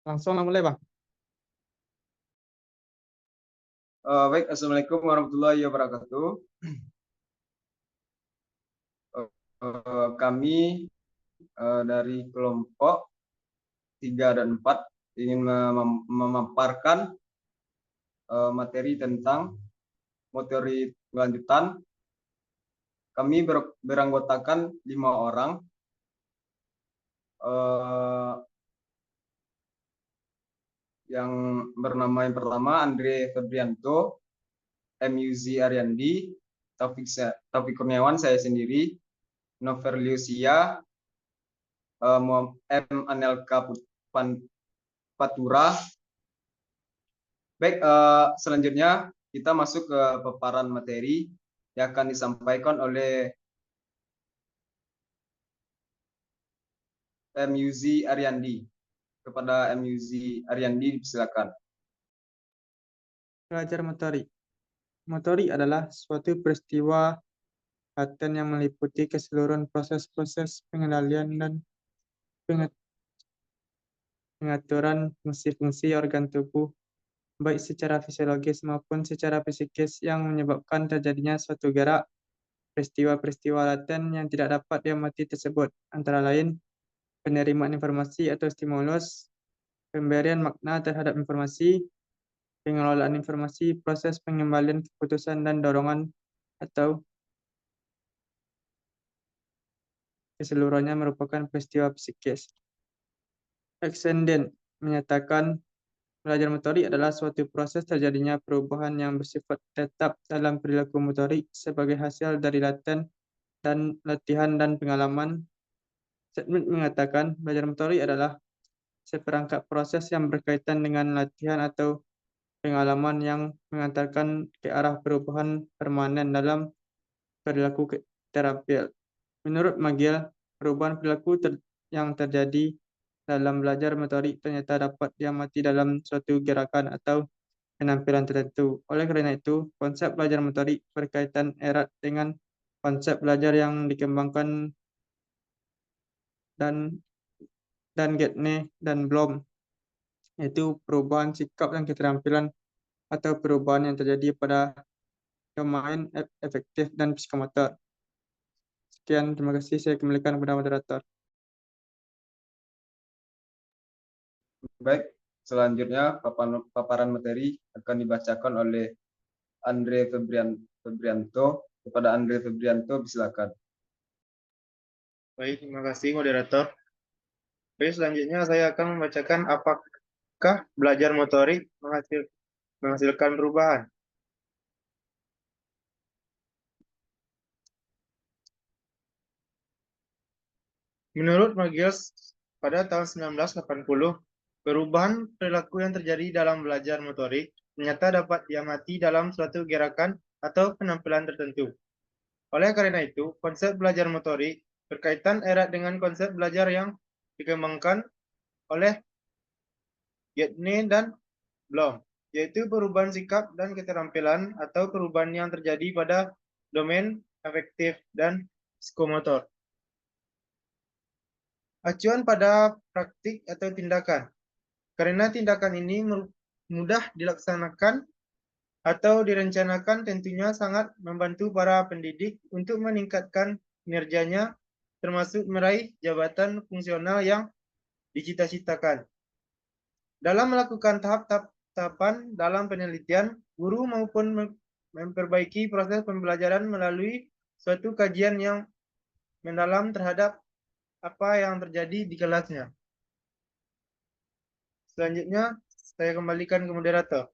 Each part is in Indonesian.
Langsung lah mulai, Bang. Baik, Assalamualaikum warahmatullahi wabarakatuh. Kami dari kelompok 3 dan 4 ingin memaparkan materi tentang materi lanjutan. Kami beranggotakan 5 orang. Yang bernama yang pertama Andre Febrianto, MUZ Ariandi, Taufik Kurniawan, saya sendiri, Noverliusia, M. Anelka Patura. Baik, selanjutnya kita masuk ke paparan materi yang akan disampaikan oleh MUZ Ariandi. Kepada MUZ Ariandi, silakan. Belajar motori. Motori adalah suatu peristiwa laten yang meliputi keseluruhan proses-proses pengendalian dan pengaturan fungsi-fungsi organ tubuh, baik secara fisiologis maupun secara psikis yang menyebabkan terjadinya suatu gerak. Peristiwa-peristiwa laten yang tidak dapat diamati tersebut, antara lain penerimaan informasi atau stimulus, pemberian makna terhadap informasi, pengelolaan informasi, proses pengembalian keputusan dan dorongan, atau keseluruhannya merupakan peristiwa psikis. Extended menyatakan belajar motorik adalah suatu proses terjadinya perubahan yang bersifat tetap dalam perilaku motorik sebagai hasil dari latihan dan pengalaman. Statement mengatakan belajar motorik adalah seperangkat proses yang berkaitan dengan latihan atau pengalaman yang mengantarkan ke arah perubahan permanen dalam perilaku terampil. Menurut McGill, perubahan perilaku yang terjadi dalam belajar motorik ternyata dapat diamati dalam suatu gerakan atau penampilan tertentu. Oleh karena itu, konsep belajar motorik berkaitan erat dengan konsep belajar yang dikembangkan dan Gagne dan Bloom, yaitu perubahan sikap dan keterampilan atau perubahan yang terjadi pada domain efektif dan psikomotor. Sekian, terima kasih. Saya kembalikan kepada moderator. Baik, selanjutnya paparan materi akan dibacakan oleh Andre Febrianto. Kepada Andre Febrianto, silakan. Baik, terima kasih moderator. Baik, selanjutnya saya akan membacakan apakah belajar motorik menghasilkan perubahan. Menurut Magiels, pada tahun 1980, perubahan perilaku yang terjadi dalam belajar motorik ternyata dapat diamati dalam suatu gerakan atau penampilan tertentu. Oleh karena itu, konsep belajar motorik berkaitan erat dengan konsep belajar yang dikembangkan oleh Gagne dan Bloom, yaitu perubahan sikap dan keterampilan atau perubahan yang terjadi pada domain afektif dan psikomotor. Acuan pada praktik atau tindakan. Karena tindakan ini mudah dilaksanakan atau direncanakan, tentunya sangat membantu para pendidik untuk meningkatkan kinerjanya, termasuk meraih jabatan fungsional yang dicita-citakan. Dalam melakukan tahapan dalam penelitian, guru maupun memperbaiki proses pembelajaran melalui suatu kajian yang mendalam terhadap apa yang terjadi di kelasnya. Selanjutnya, saya kembalikan ke moderator.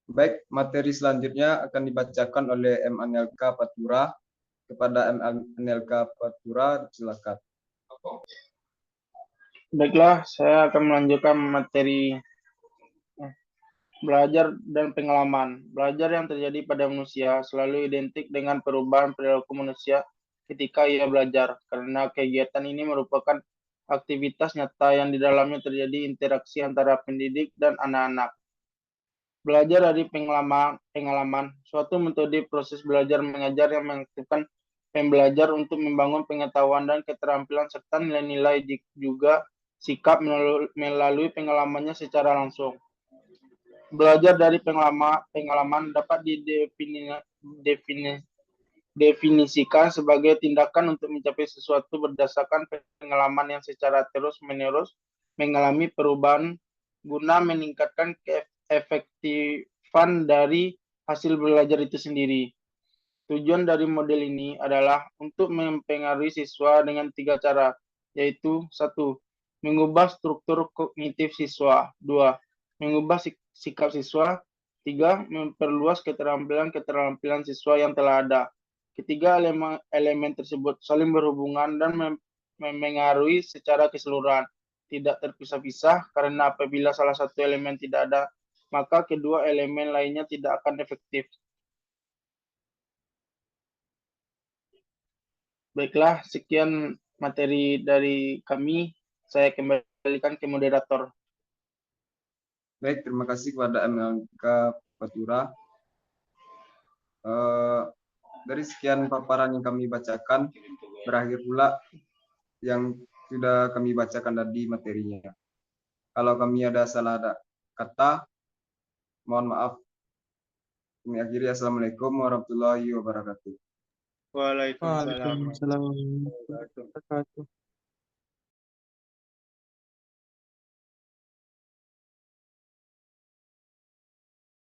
Baik, materi selanjutnya akan dibacakan oleh M. Anelka Patura. Kepada M. Anelka Patura, silakan. Baiklah, saya akan melanjutkan materi belajar dan pengalaman. Belajar yang terjadi pada manusia selalu identik dengan perubahan perilaku manusia ketika ia belajar, karena kegiatan ini merupakan aktivitas nyata yang di dalamnya terjadi interaksi antara pendidik dan anak-anak. Belajar dari pengalaman, suatu metode proses belajar mengajar yang mengaktifkan pembelajar untuk membangun pengetahuan dan keterampilan serta nilai-nilai juga sikap melalui pengalamannya secara langsung. Belajar dari pengalaman dapat definisikan sebagai tindakan untuk mencapai sesuatu berdasarkan pengalaman yang secara terus-menerus mengalami perubahan guna meningkatkan keefektifan dari hasil belajar itu sendiri. Tujuan dari model ini adalah untuk mempengaruhi siswa dengan 3 cara, yaitu 1. Mengubah struktur kognitif siswa. 2. Mengubah sikap siswa. 3. Memperluas keterampilan siswa yang telah ada. Ketiga elemen tersebut saling berhubungan dan memengaruhi secara keseluruhan, tidak terpisah-pisah, karena apabila salah satu elemen tidak ada, maka kedua elemen lainnya tidak akan efektif. Baiklah, sekian materi dari kami. Saya kembalikan ke moderator. Baik, terima kasih kepada MLK Fatura. Dari sekian paparan yang kami bacakan, berakhir pula yang sudah kami bacakan tadi materinya. Kalau kami ada salah kata, mohon maaf. Kami akhiri. Assalamualaikum warahmatullahi wabarakatuh. Waalaikumsalam. Waalaikumsalam warahmatullahi wabarakatuh.